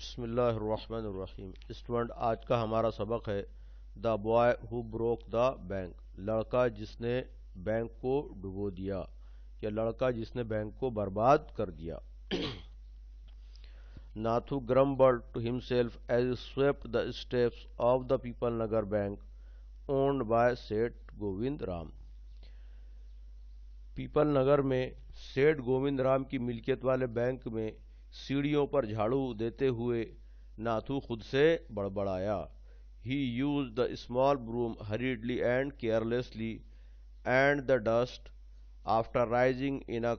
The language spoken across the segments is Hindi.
बिस्मिल्लाहिर्रहमानिर्रहीम। स्टूडेंट, आज का हमारा सबक है the boy who broke the bank. लड़का जिसने बैंक को डुबो दिया या लड़का जिसने बैंक को बर्बाद कर दिया। Nathu grumbled to himself as he swept the steps of the People Nagar Bank owned by सेठ गोविंद राम। पीपल नगर में सेठ गोविंद राम की मिल्कियत वाले बैंक में सीढ़ियों पर झाड़ू देते हुए नाथू खुद से बड़बड़ाया। He used the small broom hurriedly and carelessly, and the dust, after rising in a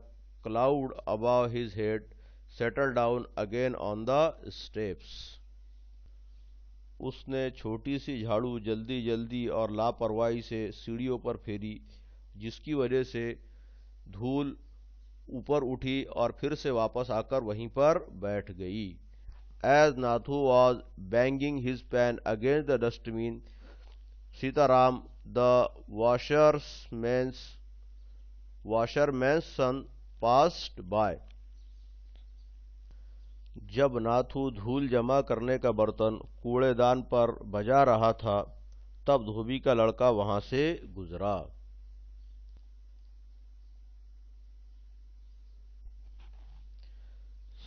cloud above his head, settled down again on the steps. उसने छोटी सी झाड़ू जल्दी जल्दी और लापरवाही से सीढ़ियों पर फेरी, जिसकी वजह से धूल ऊपर उठी और फिर से वापस आकर वहीं पर बैठ गई। As Nathu was banging his pan against the dustbin, Sitaram, the washerman's son, passed by. जब नाथू धूल जमा करने का बर्तन कूड़ेदान पर बजा रहा था, तब धोबी का लड़का वहां से गुजरा।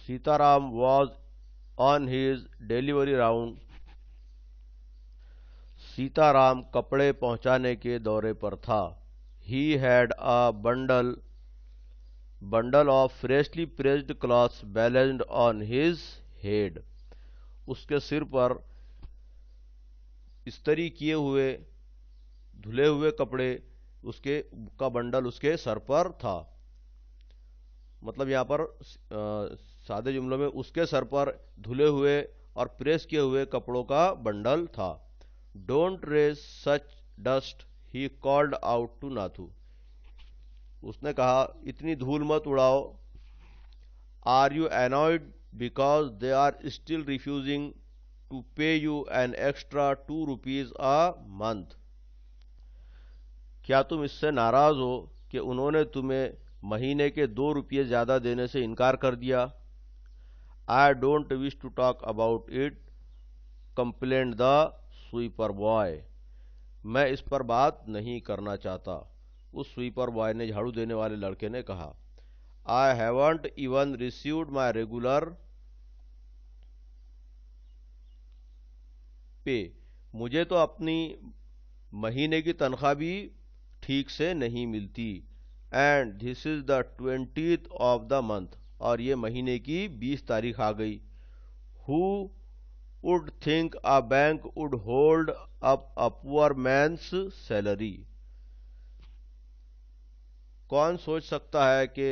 Sitaram was on his delivery round. Sitaram कपड़े पहुंचाने के दौरे पर था। He had a bundle of freshly pressed cloths balanced on his head. उसके सिर पर इस्त्री किए हुए धुले हुए कपड़े उसके का बंडल उसके सर पर था। मतलब यहाँ पर सादे जुमलों में उसके सर पर धुले हुए और प्रेस किए हुए कपड़ों का बंडल था। Don't raise such dust, he called out to Nathu. उसने कहा, इतनी धूल मत उड़ाओ। Are you annoyed because they are still refusing to pay you an extra ₹2 a month. क्या तुम इससे नाराज हो कि उन्होंने तुम्हें महीने के ₹2 ज्यादा देने से इनकार कर दिया। I don't wish to talk about it, complained the sweeper boy. मैं इस पर बात नहीं करना चाहता, उस स्वीपर बॉय ने, झाड़ू देने वाले लड़के ने कहा। I haven't even received my regular पे। मुझे तो अपनी महीने की तनख्वाह भी ठीक से नहीं मिलती। And this is the 20th of the month, और ये महीने की 20 तारीख आ गई। Who would think a bank would hold up a poor man's salary. कौन सोच सकता है कि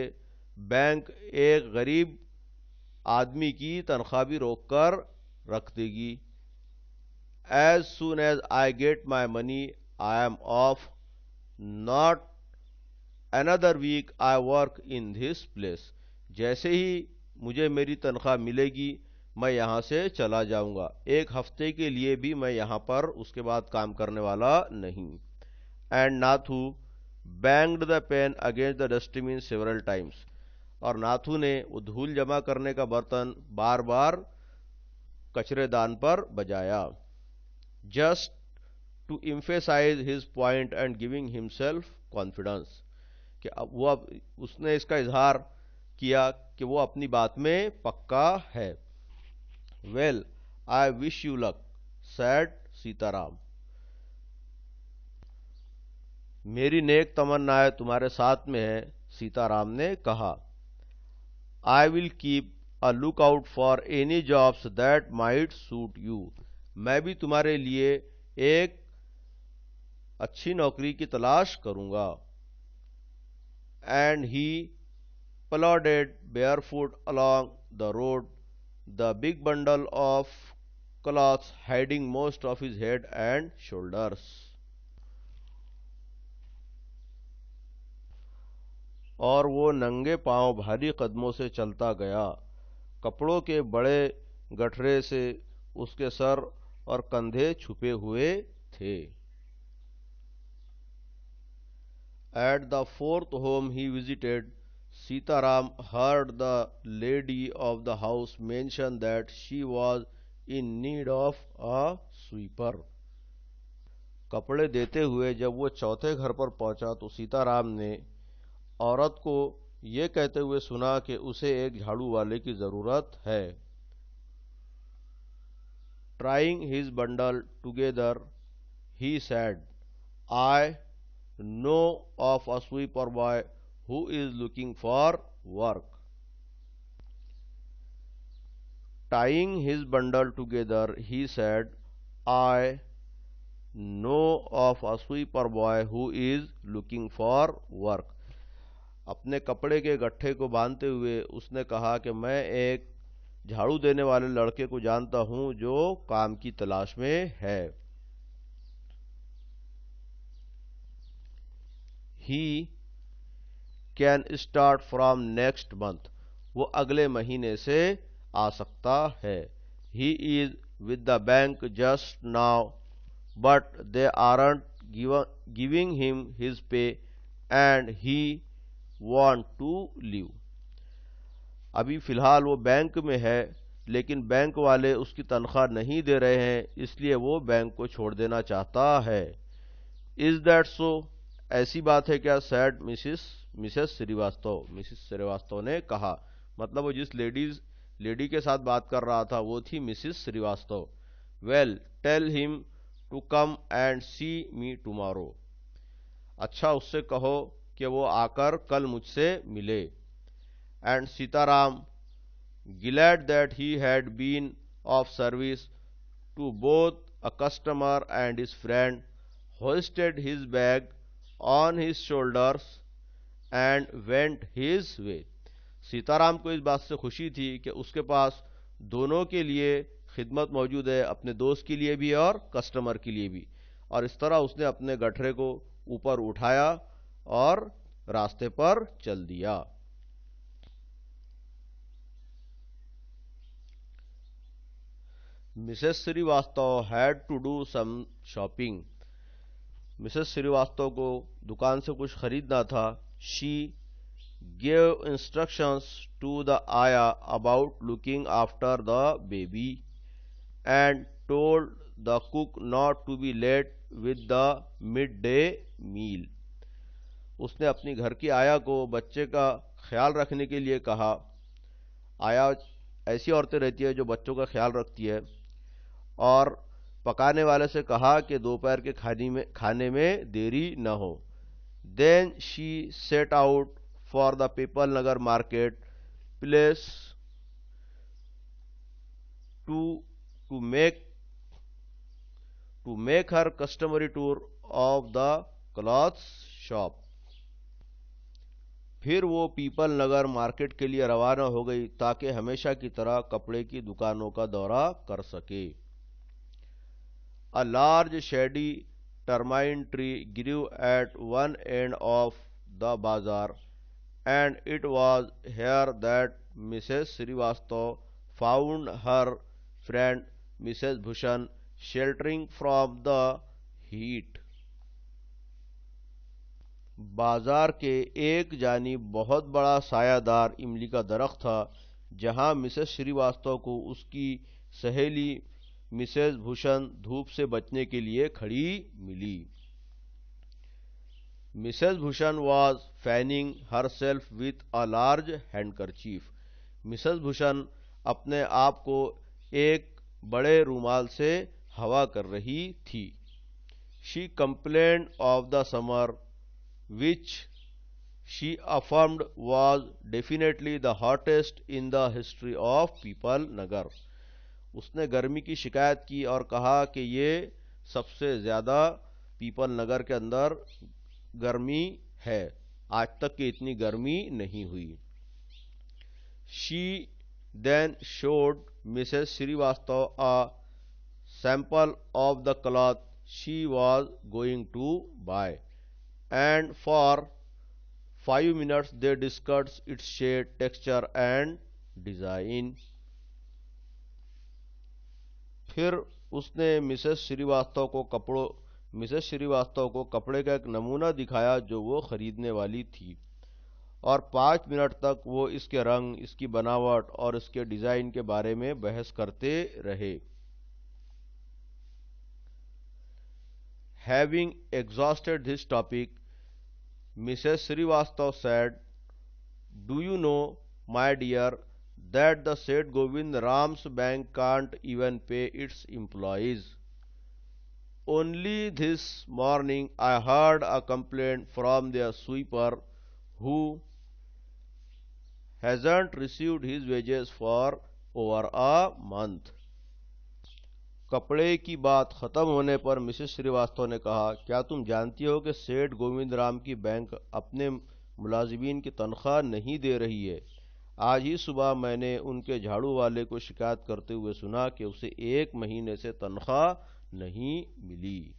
बैंक एक गरीब आदमी की तनख्वाह भी रोक कर रख देगी। As soon as I get my money I am off, not another week I work in this place. जैसे ही मुझे मेरी तनख्वाह मिलेगी मैं यहाँ से चला जाऊंगा। एक हफ्ते के लिए भी मैं यहाँ पर उसके बाद काम करने वाला नहीं। And Nathu banged the pen against the dustbin several times. और नाथू ने वो धूल जमा करने का बर्तन बार बार कचरेदान पर बजाया। Just to emphasise his point and giving himself confidence. कि अब उसने इसका इजहार किया कि वो अपनी बात में पक्का है। Well, I wish you luck, sad Sitaram. मेरी नेक तमन्नाएं तुम्हारे साथ में है, सीताराम ने कहा। I will keep a look out for any jobs that might suit you. मैं भी तुम्हारे लिए एक अच्छी नौकरी की तलाश करूंगा। And he plodded barefoot along the road, the big bundle of cloths hiding most of his head and shoulders. और वो नंगे पांव भारी कदमों से चलता गया, कपड़ों के बड़े गठरे से उसके सर और कंधे छुपे हुए थे। At the fourth home he visited, Sitaram heard the lady of the house mention that she was in need of a sweeper. कपड़े देते हुए जब वो चौथे घर पर पहुंचा तो सीताराम ने औरत को ये कहते हुए सुना कि उसे एक झाड़ू वाले की जरूरत है. Trying his bundle together, he said, I know of a sweeper boy who is looking for work. Tying his bundle together, he said, I know of a sweeper boy who is looking for work. अपने कपड़े के गट्ठे को बांधते हुए उसने कहा कि मैं एक झाड़ू देने वाले लड़के को जानता हूं जो काम की तलाश में है. He can start from next month. वो अगले महीने से आ सकता है. He is with the bank just now, but they aren't giving him his pay and he want to leave. अभी फिलहाल वो बैंक में है, लेकिन बैंक वाले उसकी तनख्वाह नहीं दे रहे हैं, इसलिए वो बैंक को छोड़ देना चाहता है. Is that so? ऐसी बात है क्या? सैड मिसेस श्रीवास्तव ने कहा. मतलब वो जिस लेडी के साथ बात कर रहा था वो थी Mrs Srivastava. Well, tell him to come and see me tomorrow. अच्छा, उससे कहो कि वो आकर कल मुझसे मिले. And Sitaram, glad that he had been of service to both a customer and his friend, hoisted his bag on his shoulders and went his way. Sitaram को इस बात से खुशी थी कि उसके पास दोनों के लिए खिदमत मौजूद है, अपने दोस्त के लिए भी और कस्टमर के लिए भी. और इस तरह उसने अपने गठरे को ऊपर उठाया और रास्ते पर चल दिया. Mrs Shrivastava had to do some shopping. Mrs Shrivastava को दुकान से कुछ खरीदना था. She gave instructions to the ayah about looking after the baby and told the cook not to be late with the mid day meal. उसने अपनी घर की आया को बच्चे का ख्याल रखने के लिए कहा. आया ऐसी औरतें रहती है जो बच्चों का ख्याल रखती है. और पकाने वाले से कहा कि दोपहर के खाने में देरी न हो. Then she set out for the Pipal Nagar market place to make her customary tour of the clothes shop. फिर वो पीपल नगर मार्केट के लिए रवाना हो गई ताकि हमेशा की तरह कपड़े की दुकानों का दौरा कर सके. A large shady termine tree grew at one end of the bazaar, and it was here that Mrs. Srivastav found her friend Mrs. Bhushan sheltering from the heat. बाजार के एक जानिब बहुत बड़ा सायादार इमली का दरख्त था, जहां मिसेस श्रीवास्तव को उसकी सहेली मिसेस भूषण धूप से बचने के लिए खड़ी मिली. Mrs Bhushan was fanning herself with a large handkerchief. Mrs Bhushan अपने आप को एक बड़े रूमाल से हवा कर रही थी. She complained of the summer which she affirmed was definitely the hottest in the history of Pipal Nagar. उसने गर्मी की शिकायत की और कहा कि ये सबसे ज्यादा पीपल नगर के अंदर गर्मी है, आज तक की इतनी गर्मी नहीं हुई. She then showed Mrs Srivastava a sample of the cloth she was going to buy, and for 5 minutes they discussed its shade, texture and design. फिर उसने मिसेस श्रीवास्तव को कपड़े का एक नमूना दिखाया जो वो खरीदने वाली थी, और 5 मिनट तक वो इसके रंग, इसकी बनावट और इसके डिज़ाइन के बारे में बहस करते रहे। Having exhausted this topic, Mrs. Srivastava said, "Do you know, my dear, that the Seth Govind Ram's bank can't even pay its employees? Only this morning I heard a complaint from their sweeper who hasn't received his wages for over a month." कपड़े की बात खत्म होने पर मिसेस श्रीवास्तव ने कहा, क्या तुम जानती हो कि सेठ गोविंद राम की बैंक अपने मुलाजिमीन की तनख्वाह नहीं दे रही है? आज ही सुबह मैंने उनके झाड़ू वाले को शिकायत करते हुए सुना कि उसे 1 महीने से तनख्वाह नहीं मिली।